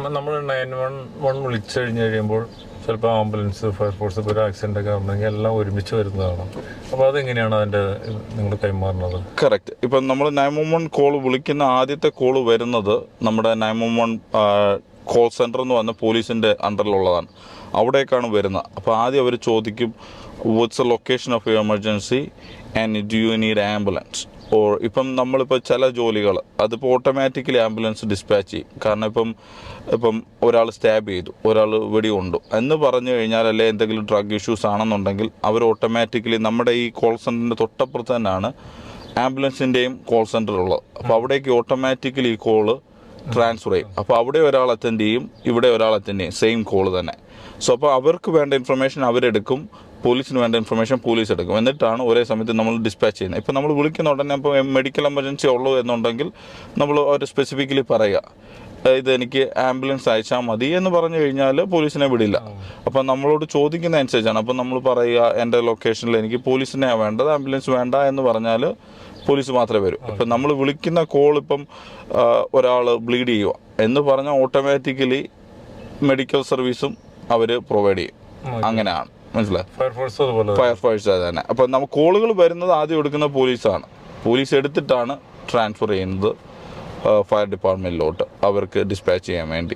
നമ്മൾ 911 വിളിച്ചു കഴിയുമ്പോൾ ചിലപ്പോൾ ആംബുലൻസ്, ഫയർഫോഴ്സ്, ഇപ്പോൾ ഒരു ആക്സിഡൻ്റ് ഒക്കെ ഉണ്ടെങ്കിൽ എല്ലാം ഒരുമിച്ച് വരുന്നതാണ്. അപ്പോൾ അതെങ്ങനെയാണ് അതിൻ്റെ നിങ്ങൾ കൈമാറുന്നത്? കറക്റ്റ്. ഇപ്പം നമ്മൾ 911 കോൾ വിളിക്കുന്ന ആദ്യത്തെ കോൾ വരുന്നത് നമ്മുടെ 911 കോൾ സെൻറ്റർ എന്ന് പറഞ്ഞ പോലീസിൻ്റെ അണ്ടറിലുള്ളതാണ്. അവിടേക്കാണ് വരുന്നത്. അപ്പോൾ ആദ്യം അവർ ചോദിക്കും what's the location of your emergency and do you need ambulance. Or ഇപ്പം നമ്മളിപ്പോൾ ചില ജോലികൾ അതിപ്പോൾ ഓട്ടോമാറ്റിക്കലി ആംബുലൻസ് ഡിസ്പാച്ച് ചെയ്യും. കാരണം ഇപ്പം ഒരാൾ സ്റ്റാബ് ചെയ്തു, ഒരാൾ വെടികൊണ്ടു എന്ന് പറഞ്ഞു കഴിഞ്ഞാൽ, അല്ലെ എന്തെങ്കിലും ഡ്രഗ് ഇഷ്യൂസ് ആണെന്നുണ്ടെങ്കിൽ അവർ ഓട്ടോമാറ്റിക്കലി നമ്മുടെ ഈ കോൾ സെൻറ്ററിൻ്റെ തൊട്ടപ്പുറത്ത് തന്നെയാണ് ആംബുലൻസിൻ്റെയും കോൾ സെൻറ്റർ ഉള്ളത്. അപ്പോൾ അവിടേക്ക് ഓട്ടോമാറ്റിക്കലി ഈ കോള് ട്രാൻസ്ഫർ ചെയ്യും. അപ്പോൾ അവിടെ ഒരാൾ അറ്റൻഡ് ചെയ്യും, ഇവിടെ ഒരാൾ അറ്റൻഡ് ചെയ്യും, സെയിം കോൾ തന്നെ. സോ അപ്പോൾ അവർക്ക് വേണ്ട ഇൻഫർമേഷൻ അവരെടുക്കും, പോലീസിന് വേണ്ട ഇൻഫർമേഷൻ പോലീസ് എടുക്കും. എന്നിട്ടാണ് ഒരേ സമയത്ത് നമ്മൾ ഡിസ്പാച്ച് ചെയ്യുന്നത്. ഇപ്പോൾ നമ്മൾ വിളിക്കുന്ന ഉടനെ ഇപ്പോൾ മെഡിക്കൽ എമർജൻസി ഉള്ളൂ എന്നുണ്ടെങ്കിൽ നമ്മൾ ഒരു സ്പെസിഫിക്കലി പറയുക, ഇതെനിക്ക് ആംബുലൻസ് അയച്ചാൽ മതി എന്ന് പറഞ്ഞു കഴിഞ്ഞാൽ പോലീസിനെ വിടില്ല. അപ്പം നമ്മളോട് ചോദിക്കുന്ന അനുസരിച്ചാണ്. അപ്പം നമ്മൾ പറയുക എൻ്റെ ലൊക്കേഷനിൽ എനിക്ക് പോലീസിനെയാണ് വേണ്ടത്, ആംബുലൻസ് വേണ്ട എന്ന് പറഞ്ഞാൽ പോലീസ് മാത്രമേ വരൂ. ഇപ്പം നമ്മൾ വിളിക്കുന്ന കോൾ ഇപ്പം ഒരാൾ ബ്ലീഡ് ചെയ്യുക എന്ന് പറഞ്ഞാൽ ഓട്ടോമാറ്റിക്കലി മെഡിക്കൽ സർവീസും അവർ പ്രൊവൈഡ് ചെയ്യും. അങ്ങനെയാണ്, മനസ്സിലായി? ഫയർഫോഴ്സ് അത് തന്നെ. അപ്പം നമ്മൾ കോളുകൾ വരുന്നത് ആദ്യം എടുക്കുന്ന പോലീസാണ്. പോലീസ് എടുത്തിട്ടാണ് ട്രാൻസ്ഫർ ചെയ്യുന്നത് ഫയർ ഡിപ്പാർട്ട്മെൻറ്റിലോട്ട് അവർക്ക് ഡിസ്പാച്ച് ചെയ്യാൻ വേണ്ടി.